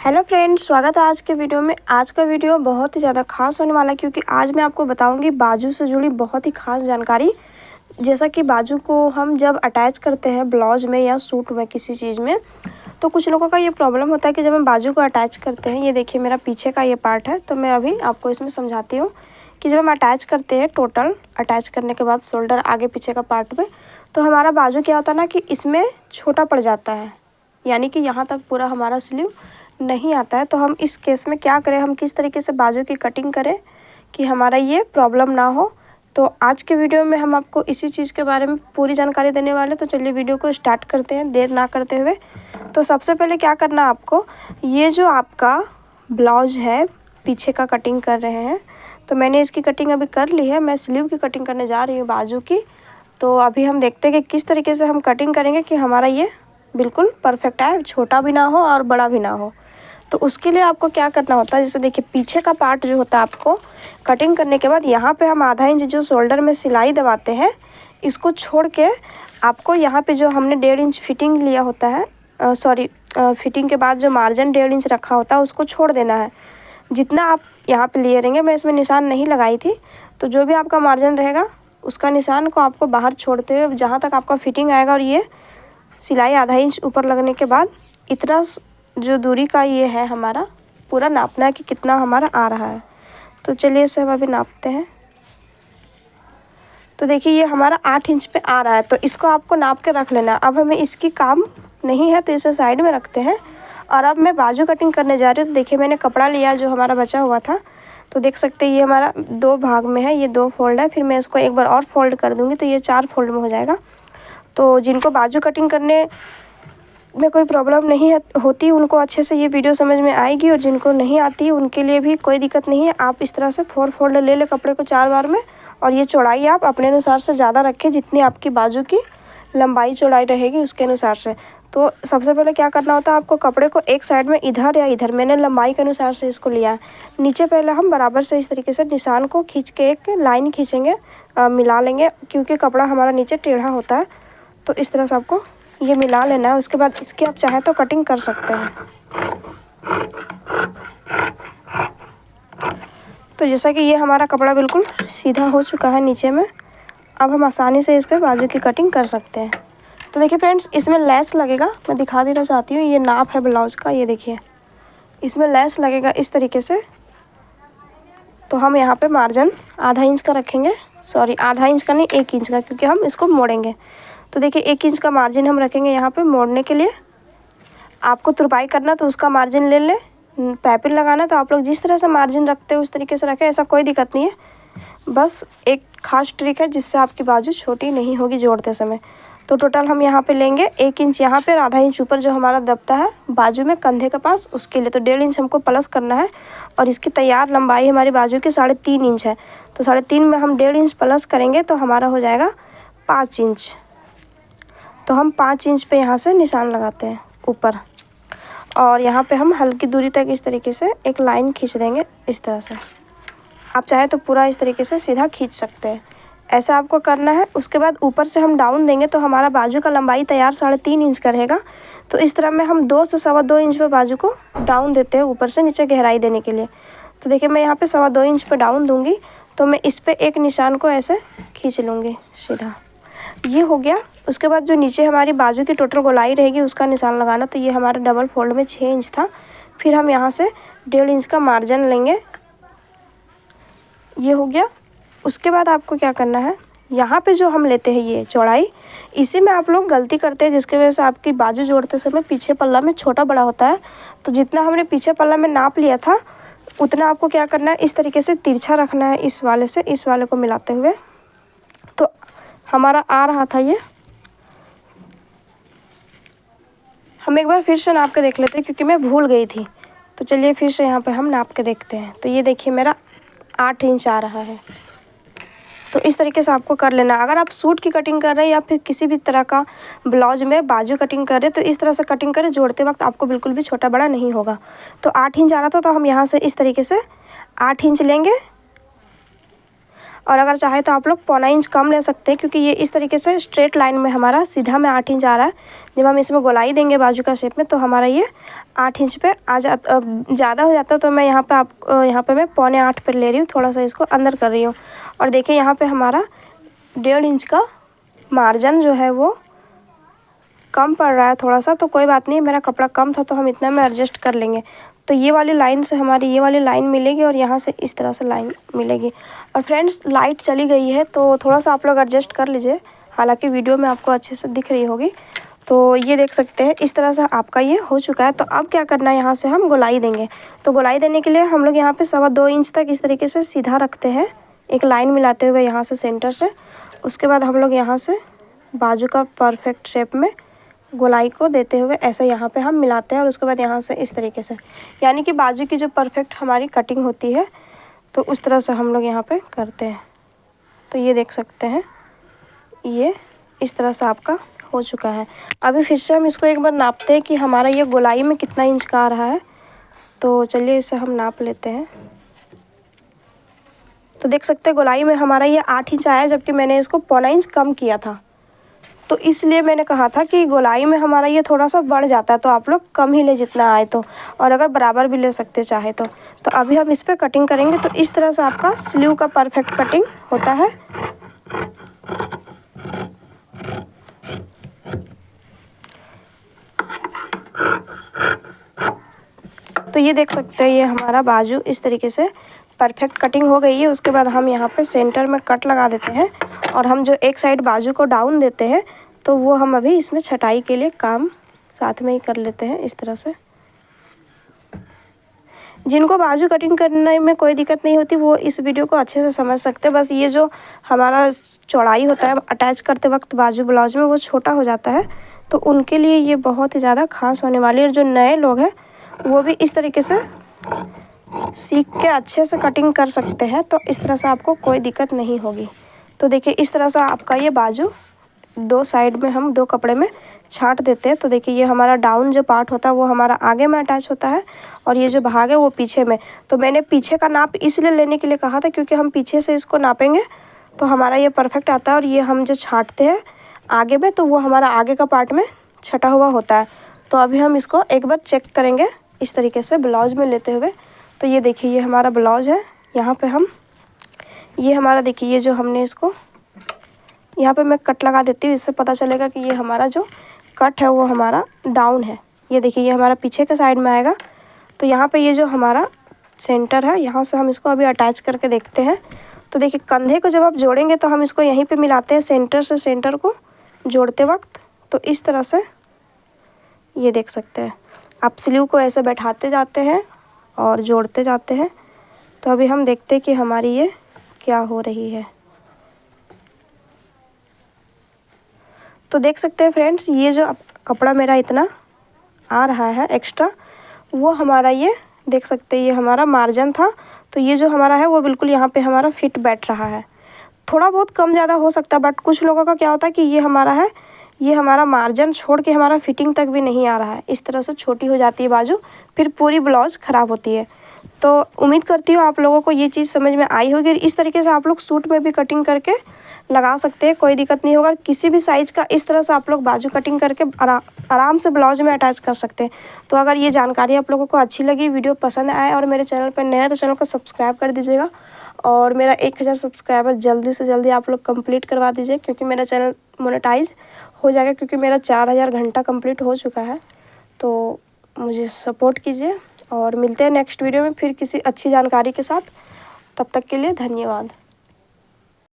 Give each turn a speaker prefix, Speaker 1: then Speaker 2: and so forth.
Speaker 1: Hello friends, स्वागत है आज के वीडियो में। आज का वीडियो बहुत ही ज़्यादा खास होने वाला है क्योंकि आज मैं आपको बताऊंगी बाजू से जुड़ी बहुत ही खास जानकारी। जैसा कि बाजू को हम जब अटैच करते हैं ब्लाउज में या सूट में किसी चीज़ में, तो कुछ लोगों का ये प्रॉब्लम होता है कि जब हम बाजू को अटैच करते हैं, ये देखिए मेरा पीछे का ये पार्ट है, तो मैं अभी आपको इसमें समझाती हूँ कि जब हम अटैच करते हैं, टोटल अटैच करने के बाद शोल्डर आगे पीछे का पार्ट में, तो हमारा बाजू क्या होता है ना कि इसमें छोटा पड़ जाता है, यानी कि यहाँ तक पूरा हमारा स्लीव नहीं आता है। तो हम इस केस में क्या करें, हम किस तरीके से बाजू की कटिंग करें कि हमारा ये प्रॉब्लम ना हो। तो आज के वीडियो में हम आपको इसी चीज़ के बारे में पूरी जानकारी देने वाले। तो चलिए वीडियो को स्टार्ट करते हैं देर ना करते हुए। तो सबसे पहले क्या करना है आपको, ये जो आपका ब्लाउज है पीछे का कटिंग कर रहे हैं, तो मैंने इसकी कटिंग अभी कर ली है। मैं स्लीव की कटिंग करने जा रही हूँ बाजू की। तो अभी हम देखते हैं कि किस तरीके से हम कटिंग करेंगे कि हमारा ये बिल्कुल परफेक्ट आए, छोटा भी ना हो और बड़ा भी ना हो। तो उसके लिए आपको क्या करना होता है, जैसे देखिए पीछे का पार्ट जो होता है, आपको कटिंग करने के बाद यहाँ पे हम आधा इंच जो शोल्डर में सिलाई दबाते हैं, इसको छोड़ के आपको यहाँ पे जो हमने 1.5 इंच फिटिंग लिया होता है, फिटिंग के बाद जो मार्जिन 1.5 इंच रखा होता है उसको छोड़ देना है। जितना आप यहाँ पे लिए रहेंगे, मैं इसमें निशान नहीं लगाई थी, तो जो भी आपका मार्जिन रहेगा उसका निशान को आपको बाहर छोड़ते हुए जहाँ तक आपका फिटिंग आएगा, और ये सिलाई आधा इंच ऊपर लगने के बाद इतना जो दूरी का ये है हमारा पूरा नापना है कि कितना हमारा आ रहा है। तो चलिए इसे हम अभी नापते हैं। तो देखिए ये हमारा 8 इंच पे आ रहा है, तो इसको आपको नाप के रख लेना। अब हमें इसकी काम नहीं है तो इसे साइड में रखते हैं। और अब मैं बाजू कटिंग करने जा रही हूँ। तो देखिए मैंने कपड़ा लिया जो हमारा बचा हुआ था, तो देख सकते हैं ये हमारा 2 भाग में है, ये 2 फोल्ड है। फिर मैं इसको एक बार और फोल्ड कर दूँगी तो ये 4 फोल्ड में हो जाएगा। तो जिनको बाजू कटिंग करने में कोई प्रॉब्लम नहीं होती, उनको अच्छे से ये वीडियो समझ में आएगी, और जिनको नहीं आती उनके लिए भी कोई दिक्कत नहीं है। आप इस तरह से 4 फोल्ड ले ले कपड़े को 4 बार में, और ये चौड़ाई आप अपने अनुसार से ज़्यादा रखें, जितनी आपकी बाजू की लंबाई चौड़ाई रहेगी उसके अनुसार से। तो सबसे पहले क्या करना होता है, आपको कपड़े को एक साइड में इधर या इधर, मैंने लंबाई के अनुसार से इसको लिया है। नीचे पहले हम बराबर से इस तरीके से निशान को खींच के एक लाइन खींचेंगे, मिला लेंगे, क्योंकि कपड़ा हमारा नीचे टेढ़ा होता है। तो इस तरह से आपको ये मिला लेना है। उसके बाद इसकी आप चाहें तो कटिंग कर सकते हैं। तो जैसा कि ये हमारा कपड़ा बिल्कुल सीधा हो चुका है नीचे में, अब हम आसानी से इस पे बाजू की कटिंग कर सकते हैं। तो देखिए फ्रेंड्स, इसमें लेस लगेगा, मैं दिखा देना चाहती हूँ। ये नाप है ब्लाउज का, ये देखिए इसमें लेस लगेगा इस तरीके से। तो हम यहाँ पे मार्जिन आधा इंच का रखेंगे, आधा इंच का नहीं 1 इंच का, क्योंकि हम इसको मोड़ेंगे। तो देखिए 1 इंच का मार्जिन हम रखेंगे यहाँ पे मोड़ने के लिए। आपको तुरपाई करना तो उसका मार्जिन ले लें, पाइपिंग लगाना तो आप लोग जिस तरह से मार्जिन रखते हैं उस तरीके से रखें, ऐसा कोई दिक्कत नहीं है। बस एक खास ट्रिक है जिससे आपकी बाजू छोटी नहीं होगी जोड़ते समय। तो टोटल हम यहाँ पे लेंगे 1 इंच यहाँ पे और आधा इंच ऊपर जो हमारा दबता है बाजू में कंधे के पास, उसके लिए तो 1.5 इंच हमको प्लस करना है। और इसकी तैयार लंबाई हमारी बाजू की 3.5 इंच है, तो 3.5 में हम 1.5 इंच प्लस करेंगे तो हमारा हो जाएगा 5 इंच। तो हम 5 इंच पे यहाँ से निशान लगाते हैं ऊपर, और यहाँ पे हम हल्की दूरी तक इस तरीके से एक लाइन खींच देंगे इस तरह से। आप चाहे तो पूरा इस तरीके से सीधा खींच सकते हैं, ऐसा आपको करना है। उसके बाद ऊपर से हम डाउन देंगे तो हमारा बाजू का लंबाई तैयार 3.5 इंच का रहेगा। तो इस तरह में हम 2 से 2.25 इंच पे बाजू को डाउन देते हैं ऊपर से नीचे गहराई देने के लिए। तो देखिए मैं यहाँ पे 2.25 इंच पे डाउन दूँगी, तो मैं इस पर एक निशान को ऐसे खींच लूँगी सीधा, ये हो गया। उसके बाद जो नीचे हमारी बाजू की टोटल गोलाई रहेगी उसका निशान लगाना। तो ये हमारा डबल फोल्ड में 6 इंच था, फिर हम यहाँ से 1.5 इंच का मार्जिन लेंगे, ये हो गया। उसके बाद आपको क्या करना है, यहाँ पे जो हम लेते हैं ये चौड़ाई, इसी में आप लोग गलती करते हैं जिसकी वजह से आपकी बाजू जोड़ते समय पीछे पल्ला में छोटा बड़ा होता है। तो जितना हमने पीछे पल्ला में नाप लिया था उतना आपको क्या करना है, इस तरीके से तिरछा रखना है, इस वाले से इस वाले को मिलाते हुए। तो हमारा आ रहा था ये, हम एक बार फिर से नाप के देख लेते हैं क्योंकि मैं भूल गई थी। तो चलिए फिर से यहाँ पे हम नाप के देखते हैं। तो ये देखिए मेरा 8 इंच आ रहा है। तो इस तरीके से आपको कर लेना। अगर आप सूट की कटिंग कर रहे हैं या फिर किसी भी तरह का ब्लाउज में बाजू कटिंग कर रहे हैं, तो इस तरह से कटिंग करें, जोड़ते वक्त आपको बिल्कुल भी छोटा बड़ा नहीं होगा। तो 8 इंच आ रहा था, तो हम यहाँ से इस तरीके से 8 इंच लेंगे, और अगर चाहे तो आप लोग 1.25 इंच कम ले सकते हैं, क्योंकि ये इस तरीके से स्ट्रेट लाइन में हमारा सीधा में 8 इंच आ रहा है। जब हम इसमें गोलाई देंगे बाजू का शेप में तो हमारा ये 8 इंच पे आ जाता। ज़्यादा हो जाता तो मैं यहाँ पे मैं 7.25 पर ले रही हूँ, थोड़ा सा इसको अंदर कर रही हूँ। और देखिए यहाँ पे हमारा 1.5 इंच का मार्जिन जो है वो कम पड़ रहा है थोड़ा सा, तो कोई बात नहीं, मेरा कपड़ा कम था तो हम इतना में एडजस्ट कर लेंगे। तो ये वाली लाइन से हमारी ये वाली लाइन मिलेगी और यहाँ से इस तरह से लाइन मिलेगी। और फ्रेंड्स लाइट चली गई है तो थोड़ा सा आप लोग एडजस्ट कर लीजिए, हालांकि वीडियो में आपको अच्छे से दिख रही होगी। तो ये देख सकते हैं इस तरह से आपका ये हो चुका है। तो अब क्या करना है, यहाँ से हम गोलाई देंगे। तो गोलाई देने के लिए हम लोग यहाँ पे 2.25 इंच तक इस तरीके से सीधा रखते हैं, एक लाइन मिलाते हुए यहाँ से सेंटर से। उसके बाद हम लोग यहाँ से बाजू का परफेक्ट शेप में गोलाई को देते हुए ऐसे यहाँ पे हम मिलाते हैं। और उसके बाद यहाँ से इस तरीके से, यानी कि बाजू की जो परफेक्ट हमारी कटिंग होती है तो उस तरह से हम लोग यहाँ पे करते हैं। तो ये देख सकते हैं ये इस तरह से आपका हो चुका है। अभी फिर से हम इसको एक बार नापते हैं कि हमारा ये गोलाई में कितना इंच का आ रहा है। तो चलिए इसे हम नाप लेते हैं। तो देख सकते हैं गोलाई में हमारा ये 8 इंच आया, जबकि मैंने इसको 1.25 इंच कम किया था। तो इसलिए मैंने कहा था कि गोलाई में हमारा ये थोड़ा सा बढ़ जाता है, तो आप लोग कम ही ले जितना आए तो, और अगर बराबर भी ले सकते चाहे तो। अभी हम इस पर कटिंग करेंगे। तो इस तरह से आपका स्लीव का परफेक्ट कटिंग होता है। तो ये देख सकते हैं ये हमारा बाजू इस तरीके से परफेक्ट कटिंग हो गई है। उसके बाद हम यहाँ पे सेंटर में कट लगा देते हैं और हम जो एक साइड बाजू को डाउन देते हैं तो वो हम अभी इसमें छटाई के लिए काम साथ में ही कर लेते हैं इस तरह से। जिनको बाजू कटिंग करने में कोई दिक्कत नहीं होती वो इस वीडियो को अच्छे से समझ सकते हैं। बस ये जो हमारा चौड़ाई होता है अटैच करते वक्त बाजू ब्लाउज में वो छोटा हो जाता है, तो उनके लिए ये बहुत ही ज़्यादा खास होने वाली है। और जो नए लोग हैं वो भी इस तरीके से सीख के अच्छे से कटिंग कर सकते हैं, तो इस तरह से आपको कोई दिक्कत नहीं होगी। तो देखिए इस तरह से आपका ये बाजू दो साइड में हम दो कपड़े में छांट देते हैं। तो देखिए ये हमारा डाउन जो पार्ट होता है वो हमारा आगे में अटैच होता है और ये जो भाग है वो पीछे में। तो मैंने पीछे का नाप इसलिए लेने के लिए कहा था क्योंकि हम पीछे से इसको नापेंगे तो हमारा ये परफेक्ट आता है। और ये हम जो छांटते हैं आगे में तो वो हमारा आगे का पार्ट में छटा हुआ होता है। तो अभी हम इसको एक बार चेक करेंगे इस तरीके से ब्लाउज में लेते हुए। तो ये देखिए ये हमारा ब्लाउज है। यहाँ पे हम ये हमारा देखिए ये जो हमने इसको यहाँ पे मैं कट लगा देती हूँ, इससे पता चलेगा कि ये हमारा जो कट है वो हमारा डाउन है। ये देखिए ये हमारा पीछे के साइड में आएगा। तो यहाँ पे ये जो हमारा सेंटर है यहाँ से हम इसको अभी अटैच करके देखते हैं। तो देखिए कंधे को जब आप जोड़ेंगे तो हम इसको यहीं पे मिलाते हैं सेंटर से सेंटर को जोड़ते वक्त। तो इस तरह से ये देख सकते हैं आप स्लीव को ऐसे बैठाते जाते हैं और जोड़ते जाते हैं। तो अभी हम देखते हैं कि हमारी ये क्या हो रही है। तो देख सकते हैं फ्रेंड्स ये जो कपड़ा मेरा इतना आ रहा है एक्स्ट्रा वो हमारा ये देख सकते हैं ये हमारा मार्जिन था। तो ये जो हमारा है वो बिल्कुल यहाँ पे हमारा फिट बैठ रहा है। थोड़ा बहुत कम ज़्यादा हो सकता है बट कुछ लोगों का क्या होता है कि ये हमारा है ये हमारा मार्जिन छोड़ के हमारा फिटिंग तक भी नहीं आ रहा है। इस तरह से छोटी हो जाती है बाजू, फिर पूरी ब्लाउज ख़राब होती है। तो उम्मीद करती हूँ आप लोगों को ये चीज़ समझ में आई होगी। इस तरीके से आप लोग सूट में भी कटिंग करके लगा सकते हैं, कोई दिक्कत नहीं होगा। किसी भी साइज़ का इस तरह से आप लोग बाजू कटिंग करके आराम से ब्लाउज में अटैच कर सकते हैं। तो अगर ये जानकारी आप लोगों को अच्छी लगी, वीडियो पसंद आए और मेरे चैनल पर नया है तो चैनल को सब्सक्राइब कर दीजिएगा। और मेरा 1000 सब्सक्राइबर जल्दी से जल्दी आप लोग कंप्लीट करवा दीजिए, क्योंकि मेरा चैनल मोनेटाइज हो जाएगा, क्योंकि मेरा 4000 घंटा कंप्लीट हो चुका है। तो मुझे सपोर्ट कीजिए और मिलते हैं नेक्स्ट वीडियो में फिर किसी अच्छी जानकारी के साथ। तब तक के लिए धन्यवाद।